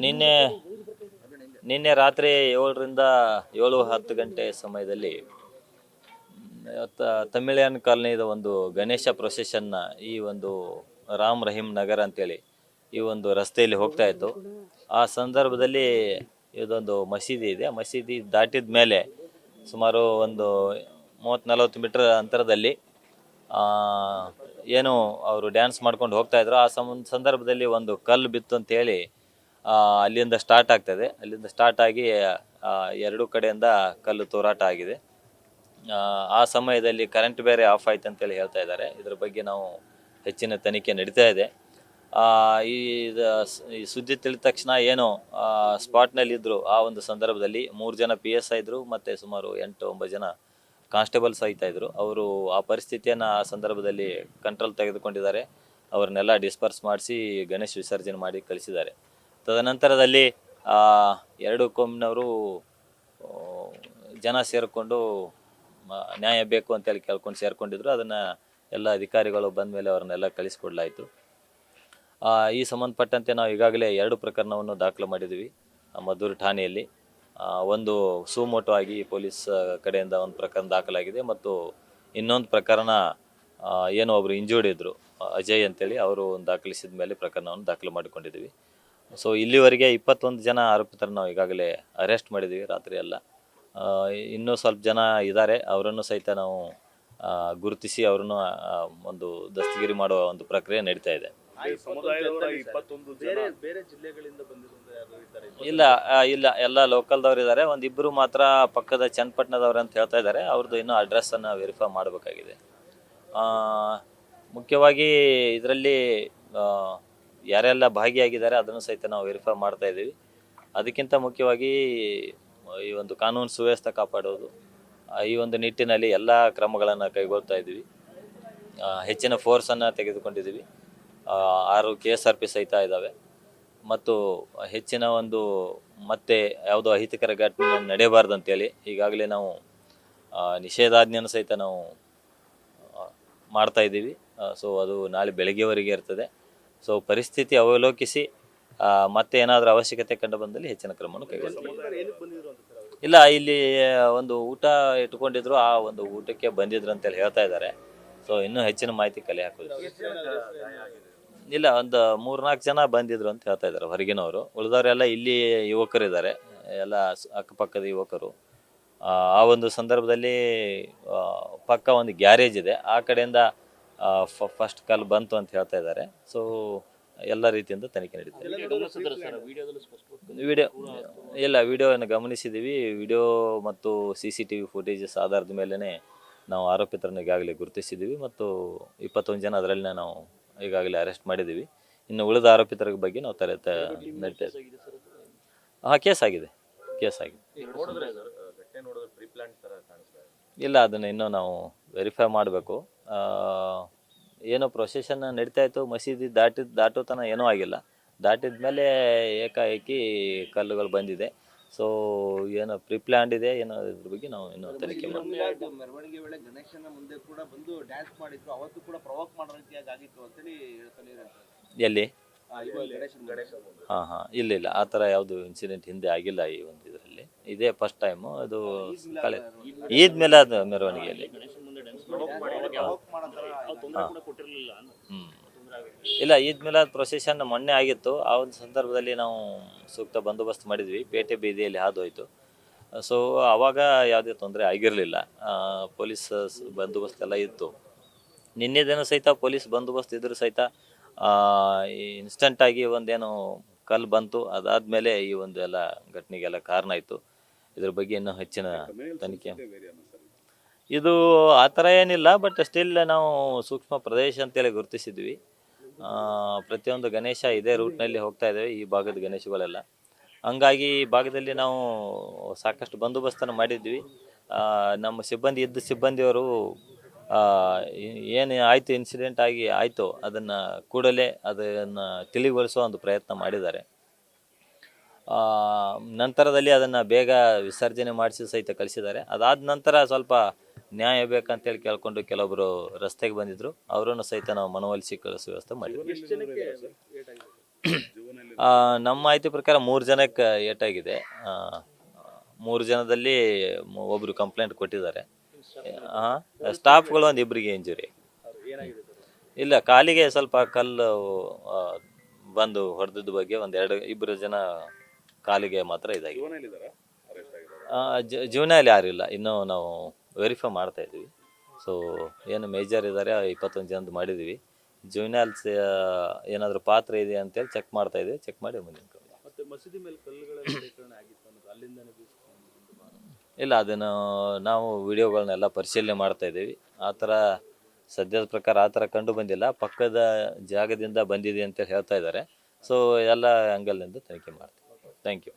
ನಿನ್ನೆ ನಿನ್ನೆ ರಾತ್ರಿ 7ರಿಂದ 7-10 ಗಂಟೆ ಸಮಯದಲ್ಲಿ ತಮಿಳಿಯನ್ ಕಾಲನಿದ ಒಂದು ಗಣೇಶ ಪ್ರೊಸೆಷನ್ನ ಈ ಒಂದು ರಾಮ್ ರಹೀಮ್ ನಗರ್ ಅಂತೇಳಿ ಈ ಒಂದು ರಸ್ತೆಯಲ್ಲಿ ಹೋಗ್ತಾ ಇತ್ತು. ಆ ಸಂದರ್ಭದಲ್ಲಿ ಇದೊಂದು ಮಸೀದಿ ಇದೆ. ಮಸೀದಿ ದಾಟಿದ ಮೇಲೆ ಸುಮಾರು ಒಂದು 30-40 ಮೀಟರ್ ಅಂತರದಲ್ಲಿ ಏನು ಅವರು ಡ್ಯಾನ್ಸ್ ಮಾಡ್ಕೊಂಡು ಹೋಗ್ತಾ ಇದ್ರು. ಆ ಸಂದರ್ಭದಲ್ಲಿ ಒಂದು ಕಲ್ಲು ಬಿತ್ತು ಅಂತೇಳಿ ಅಲ್ಲಿಂದ ಸ್ಟಾರ್ಟ್ ಆಗ್ತದೆ. ಅಲ್ಲಿಂದ ಸ್ಟಾರ್ಟ್ ಆಗಿ ಎರಡೂ ಕಡೆಯಿಂದ ಕಲ್ಲು ತೂರಾಟ ಆಗಿದೆ. ಆ ಸಮಯದಲ್ಲಿ ಕರೆಂಟ್ ಬೇರೆ ಆಫ್ ಆಯ್ತು ಅಂತೇಳಿ ಹೇಳ್ತಾ ಇದ್ದಾರೆ. ಇದ್ರ ಬಗ್ಗೆ ನಾವು ಹೆಚ್ಚಿನ ತನಿಖೆ ನಡೀತಾ ಇದೆ. ಈ ಸುದ್ದಿ ತಿಳಿದ ತಕ್ಷಣ ಏನು ಸ್ಪಾಟ್ನಲ್ಲಿ ಇದ್ದರು. ಆ ಒಂದು ಸಂದರ್ಭದಲ್ಲಿ 3 ಜನ PSI ಇದ್ರು ಮತ್ತು ಸುಮಾರು 8-9 ಜನ ಕಾನ್ಸ್ಟೇಬಲ್ಸ್ ಆಯ್ತಾ ಇದ್ರು. ಅವರು ಆ ಪರಿಸ್ಥಿತಿಯನ್ನು ಆ ಸಂದರ್ಭದಲ್ಲಿ ಕಂಟ್ರೋಲ್ ತೆಗೆದುಕೊಂಡಿದ್ದಾರೆ. ಅವ್ರನ್ನೆಲ್ಲ ಡಿಸ್ಪರ್ಸ್ ಮಾಡಿಸಿ ಗಣೇಶ ವಿಸರ್ಜನೆ ಮಾಡಿ ಕಳಿಸಿದ್ದಾರೆ. ತದನಂತರದಲ್ಲಿ ಎರಡು ಕೋಮಿನವರು ಜನ ಸೇರಿಕೊಂಡು ನ್ಯಾಯ ಬೇಕು ಅಂತೇಳಿ ಕೇಳ್ಕೊಂಡು ಸೇರ್ಕೊಂಡಿದ್ರು. ಅದನ್ನು ಎಲ್ಲ ಅಧಿಕಾರಿಗಳು ಬಂದ ಮೇಲೆ ಅವ್ರನ್ನೆಲ್ಲ ಕಳಿಸ್ಕೊಡ್ಲಾಯಿತು. ಈ ಸಂಬಂಧಪಟ್ಟಂತೆ ನಾವು ಈಗಾಗಲೇ 2 ಪ್ರಕರಣವನ್ನು ದಾಖಲು ಮಾಡಿದ್ದೀವಿ ಮದ್ದೂರು ಠಾಣೆಯಲ್ಲಿ. ಒಂದು ಸುಮೋಟೋ ಆಗಿ ಪೊಲೀಸ್ ಕಡೆಯಿಂದ ಒಂದು ಪ್ರಕರಣ ದಾಖಲಾಗಿದೆ ಮತ್ತು ಇನ್ನೊಂದು ಪ್ರಕರಣ ಏನೋ ಒಬ್ಬರು ಇಂಜೂರ್ಡ್ ಇದ್ದರು ಅಜಯ್ ಅಂತೇಳಿ ಅವರು ದಾಖಲಿಸಿದ ಮೇಲೆ ಪ್ರಕರಣವನ್ನು ದಾಖಲು ಮಾಡಿಕೊಂಡಿದ್ದೀವಿ. ಸೊ ಇಲ್ಲಿವರೆಗೆ 21 ಜನ ಆರೋಪಿತರನ್ನು ನಾವು ಈಗಾಗಲೇ ಅರೆಸ್ಟ್ ಮಾಡಿದ್ದೀವಿ ರಾತ್ರಿ ಎಲ್ಲ. ಇನ್ನೂ ಸ್ವಲ್ಪ ಜನ ಇದ್ದಾರೆ, ಅವರನ್ನು ಸಹಿತ ನಾವು ಗುರುತಿಸಿ ಅವರನ್ನು ಒಂದು ದಸ್ತಗಿರಿ ಮಾಡುವ ಒಂದು ಪ್ರಕ್ರಿಯೆ ನಡೀತಾ ಇದೆ. ಇಲ್ಲ ಇಲ್ಲ ಎಲ್ಲ ಲೋಕಲ್ದವ್ರು ಇದ್ದಾರೆ. ಒಂದಿಬ್ಬರು ಮಾತ್ರ ಪಕ್ಕದ ಚನ್ನಪಟ್ಟಣದವ್ರು ಅಂತ ಹೇಳ್ತಾ ಇದ್ದಾರೆ. ಅವ್ರದ್ದು ಇನ್ನೂ ಅಡ್ರೆಸ್ಸನ್ನು ವೆರಿಫೈ ಮಾಡಬೇಕಾಗಿದೆ. ಮುಖ್ಯವಾಗಿ ಇದರಲ್ಲಿ ಯಾರೆಲ್ಲ ಭಾಗಿಯಾಗಿದ್ದಾರೆ ಅದನ್ನು ಸಹಿತ ನಾವು ವೆರಿಫೈ ಮಾಡ್ತಾ ಇದ್ದೀವಿ. ಅದಕ್ಕಿಂತ ಮುಖ್ಯವಾಗಿ ಈ ಒಂದು ಕಾನೂನು ಸುವ್ಯವಸ್ಥೆ ಕಾಪಾಡೋದು, ಈ ಒಂದು ನಿಟ್ಟಿನಲ್ಲಿ ಎಲ್ಲ ಕ್ರಮಗಳನ್ನು ಕೈಗೊಳ್ತಾ ಇದ್ದೀವಿ. ಹೆಚ್ಚಿನ ಫೋರ್ಸನ್ನು ತೆಗೆದುಕೊಂಡಿದ್ದೀವಿ. 6 KSRP ಸಹಿತ ಇದ್ದಾವೆ ಮತ್ತು ಹೆಚ್ಚಿನ ಒಂದು ಮತ್ತೆ ಯಾವುದೋ ಅಹಿತಕರ ಘಟನೆ ನಡೆಯಬಾರ್ದು ಅಂತೇಳಿ ಈಗಾಗಲೇ ನಾವು ನಿಷೇಧಾಜ್ಞೆಯನ್ನು ಸಹಿತ ನಾವು ಮಾಡ್ತಾ ಇದ್ದೀವಿ. ಸೊ ಅದು ನಾಳೆ ಬೆಳಗ್ಗೆವರೆಗೆ ಇರ್ತದೆ. ಸೊ ಪರಿಸ್ಥಿತಿ ಅವಲೋಕಿಸಿ ಮತ್ತೆ ಏನಾದರೂ ಅವಶ್ಯಕತೆ ಕಂಡು ಬಂದಲ್ಲಿ ಹೆಚ್ಚಿನ ಕ್ರಮವನ್ನು ಕೈಗೊಳ್ತೀವಿ. ಇಲ್ಲ, ಇಲ್ಲಿ ಒಂದು ಊಟ ಇಟ್ಕೊಂಡಿದ್ರು, ಆ ಒಂದು ಊಟಕ್ಕೆ ಬಂದಿದ್ರು ಅಂತೇಳಿ ಹೇಳ್ತಾ ಇದ್ದಾರೆ. ಸೊ ಇನ್ನೂ ಹೆಚ್ಚಿನ ಮಾಹಿತಿ ಕಲೆ ಹಾಕೋದು. ಇಲ್ಲ, ಒಂದು 3-4 ಜನ ಬಂದಿದ್ರು ಅಂತ ಹೇಳ್ತಾ ಇದ್ದಾರೆ ಹೊರಗಿನವರು. ಉಳಿದವರೆಲ್ಲ ಇಲ್ಲಿ ಯುವಕರಿದ್ದಾರೆ, ಎಲ್ಲ ಅಕ್ಕಪಕ್ಕದ ಯುವಕರು. ಆ ಒಂದು ಸಂದರ್ಭದಲ್ಲಿ ಪಕ್ಕ ಒಂದು ಗ್ಯಾರೇಜ್ ಇದೆ, ಆ ಕಡೆಯಿಂದ ಫಸ್ಟ್ ಕಾಲ್ ಬಂತು ಅಂತ ಹೇಳ್ತಾ ಇದ್ದಾರೆ. ಸೊ ಎಲ್ಲ ರೀತಿಯಿಂದ ತನಿಖೆ ನಡೀತದೆ. ವಿಡಿಯೋವನ್ನು ಗಮನಿಸಿದ್ದೀವಿ. ವಿಡಿಯೋ ಮತ್ತು CCTV ಫುಟೇಜಸ್ ಆಧಾರದ ಮೇಲೇ ನಾವು ಆರೋಪಿತರನ್ನು ಈಗಾಗಲೇ ಗುರುತಿಸಿದ್ದೀವಿ ಮತ್ತು 21 ಜನ ಅದರಲ್ಲಿನೇ ನಾವು ಈಗಾಗಲೇ ಅರೆಸ್ಟ್ ಮಾಡಿದ್ದೀವಿ. ಇನ್ನು ಉಳಿದ ಆರೋಪಿತರ ಬಗ್ಗೆ ನಾವು ನಡೀತಾ ಇದ್ದೀವಿ. ಕೇಸ್ ಆಗಿದೆ. ಇಲ್ಲ, ಅದನ್ನು ಇನ್ನೂ ನಾವು ವೆರಿಫೈ ಮಾಡಬೇಕು. ಏನೋ ಪ್ರೊಸೆಷನ್ ನಡೀತಾ ಇತ್ತು, ಮಸೀದಿ ದಾಟೋ ತನಕ ಏನೂ ಆಗಿಲ್ಲ. ದಾಟಿದ ಮೇಲೆ ಏಕಾಏಕಿ ಕಲ್ಲುಗಳು ಬಂದಿದೆ. ಸೊ ಏನೋ ಪ್ರಿಪ್ಲ್ಯಾಂಡ್ ಇದೆ ಏನೋ, ಇದ್ರ ಬಗ್ಗೆ ನಾವು ಇನ್ನೂ ತನಿಖೆ ಮಾಡ್ತೀವಿ. ಮೆರವಣಿಗೆ ವೇಳೆ ಗಣೇಶನ ಮುಂದೆ ಕೂಡ ಬಂದು ಡ್ಯಾನ್ಸ್ ಮಾಡಿದ್ರು, ಅವತ್ತು ಕೂಡ ಪ್ರವೋಕ್ ಮಾಡೋ ರೀತಿಯಾಗಿ ಆಗಿತ್ತು ಅಂತೇಳಿ ಹೇಳ್ತಾನೆ. ಎಲ್ಲಿ? ಇಲ್ಲ, ಆ ಥರ ಯಾವುದು ಇನ್ಸಿಡೆಂಟ್ ಹಿಂದೆ ಆಗಿಲ್ಲ. ಈ ಒಂದು ಇದರಲ್ಲಿ ಇದೇ ಫಸ್ಟ್ ಟೈಮು. ಅದು ಈದ್ ಮಿಲಾದ್ ಮೆರವಣಿಗೆಯಲ್ಲಿ ಇಲ್ಲ, ಈದ್ ಮಿಲಾದ್ ಪ್ರೊಸೆಷನ್ ಮೊನ್ನೆ ಆಗಿತ್ತು. ಆ ಒಂದು ಸಂದರ್ಭದಲ್ಲಿ ನಾವು ಸೂಕ್ತ ಬಂದೋಬಸ್ತ್ ಮಾಡಿದ್ವಿ. ಪೇಟೆ ಬೀದಿಯಲ್ಲಿ ಹಾದೋಯ್ತು. ಸೊ ಆವಾಗ ಯಾವುದೇ ತೊಂದರೆ ಆಗಿರಲಿಲ್ಲ. ಪೊಲೀಸ್ ಬಂದೋಬಸ್ತ್ ಎಲ್ಲ ಇತ್ತು. ನಿನ್ನೆ ದಿನ ಸಹಿತ ಪೊಲೀಸ್ ಬಂದೋಬಸ್ತ್ ಇದ್ರೂ ಸಹಿತ ಇನ್ಸ್ಟಂಟಾಗಿ ಒಂದೇನು ಕಲ್ಲು ಬಂತು. ಅದಾದಮೇಲೆ ಈ ಒಂದು ಎಲ್ಲ ಘಟನೆಗೆಲ್ಲ ಕಾರಣ ಆಯಿತು. ಇದ್ರ ಬಗ್ಗೆ ಇನ್ನೂ ಹೆಚ್ಚಿನ ತನಿಖೆ. ಇದು ಆ ಥರ ಏನಿಲ್ಲ, ಬಟ್ ಸ್ಟಿಲ್ ನಾವು ಸೂಕ್ಷ್ಮ ಪ್ರದೇಶ ಅಂತೇಳಿ ಗುರುತಿಸಿದ್ವಿ. ಪ್ರತಿಯೊಂದು ಗಣೇಶ ಇದೇ ರೂಟ್ನಲ್ಲಿ ಹೋಗ್ತಾ ಇದ್ದೇವೆ, ಈ ಭಾಗದ ಗಣೇಶಗಳೆಲ್ಲ. ಹಂಗಾಗಿ ಈ ಭಾಗದಲ್ಲಿ ನಾವು ಸಾಕಷ್ಟು ಬಂದೋಬಸ್ತನ್ನು ಮಾಡಿದ್ವಿ. ನಮ್ಮ ಸಿಬ್ಬಂದಿಯವರು ಏನು ಆಯಿತು, ಇನ್ಸಿಡೆಂಟ್ ಆಯಿತು, ಅದನ್ನು ಕೂಡಲೇ ಅದನ್ನು ತಿಳಿಗೊಳಿಸುವ ಒಂದು ಪ್ರಯತ್ನ ಮಾಡಿದ್ದಾರೆ. ನಂತರದಲ್ಲಿ ಅದನ್ನು ಬೇಗ ವಿಸರ್ಜನೆ ಮಾಡಿಸಿ ಸಹಿತ ಕಳಿಸಿದ್ದಾರೆ. ಅದಾದ ನಂತರ ಸ್ವಲ್ಪ ನ್ಯಾಯ ಬೇಕಂತೇಳಿ ಕೇಳ್ಕೊಂಡು ಕೆಲವೊಬ್ಬರು ರಸ್ತೆಗೆ ಬಂದಿದ್ದರು. ಅವರನ್ನು ಸಹಿತ ನಾವು ಮನವೊಲಿಸಿ ಕಳಿಸೋ ವ್ಯವಸ್ಥೆ ಮಾಡಿದ್ವಿ. ನಮ್ಮ ಮಾಹಿತಿ ಪ್ರಕಾರ 3 ಜನಕ್ಕೆ ಏಟಾಗಿದೆ. 3 ಜನದಲ್ಲಿ ಒಬ್ರು ಕಂಪ್ಲೇಂಟ್ ಕೊಟ್ಟಿದ್ದಾರೆ. ಸ್ಟಾಫ್ಗಳು ಒಂದು ಇಬ್ಬರಿಗೆ ಇಂಜುರಿ. ಇಲ್ಲ, ಕಾಲಿಗೆ ಸ್ವಲ್ಪ ಕಲ್ಲು ಬಂದು ಹೊಡೆದಿದ್ದ ಬಗ್ಗೆ ಇಬ್ಬರು ಜನ ಕಾಲಿಗೆ ಮಾತ್ರ ಇದಾಗಿದೆ. ಜೀವನಲ್ಲಿ ಯಾರು ಇಲ್ಲ, ಇನ್ನೂ ನಾವು ವೆರಿಫೈ ಮಾಡ್ತಾ ಇದ್ದೀವಿ. ಸೊ ಏನು ಮೇಜರ್ ಇದ್ದಾರೆ 21 ಜನದ್ದು ಮಾಡಿದ್ದೀವಿ. ಜೀವನಾಲ್ಸ್ ಏನಾದರೂ ಪಾತ್ರ ಇದೆ ಅಂತೇಳಿ ಚೆಕ್ ಮಾಡ್ತಾ ಇದ್ದೀವಿ. ಚೆಕ್ ಮಾಡಿ ಮುಂದಿನ ಮತ್ತೆ ಮಸೀದಿ ಮೇಲೆ ಕಲ್ಲುಗಳೆಲ್ಲ ಶೇಖರಣೆ ಆಗಿತ್ತು ಅನ್ನೋದು ಅಲ್ಲಿಂದನೇ ಇಲ್ಲ, ಅದನ್ನು ನಾವು ವಿಡಿಯೋಗಳನ್ನೆಲ್ಲ ಪರಿಶೀಲನೆ ಮಾಡ್ತಾ ಇದ್ದೀವಿ. ಆ ಥರ ಸದ್ಯದ ಪ್ರಕಾರ ಆ ಥರ ಕಂಡು ಬಂದಿಲ್ಲ. ಪಕ್ಕದ ಜಾಗದಿಂದ ಬಂದಿದೆ ಅಂತ ಹೇಳ್ತಾ ಇದ್ದಾರೆ. ಸೊ ಎಲ್ಲ ಆ್ಯಂಗಲ್ನಿಂದ ತನಿಖೆ ಮಾಡ್ತೀವಿ. Thank you.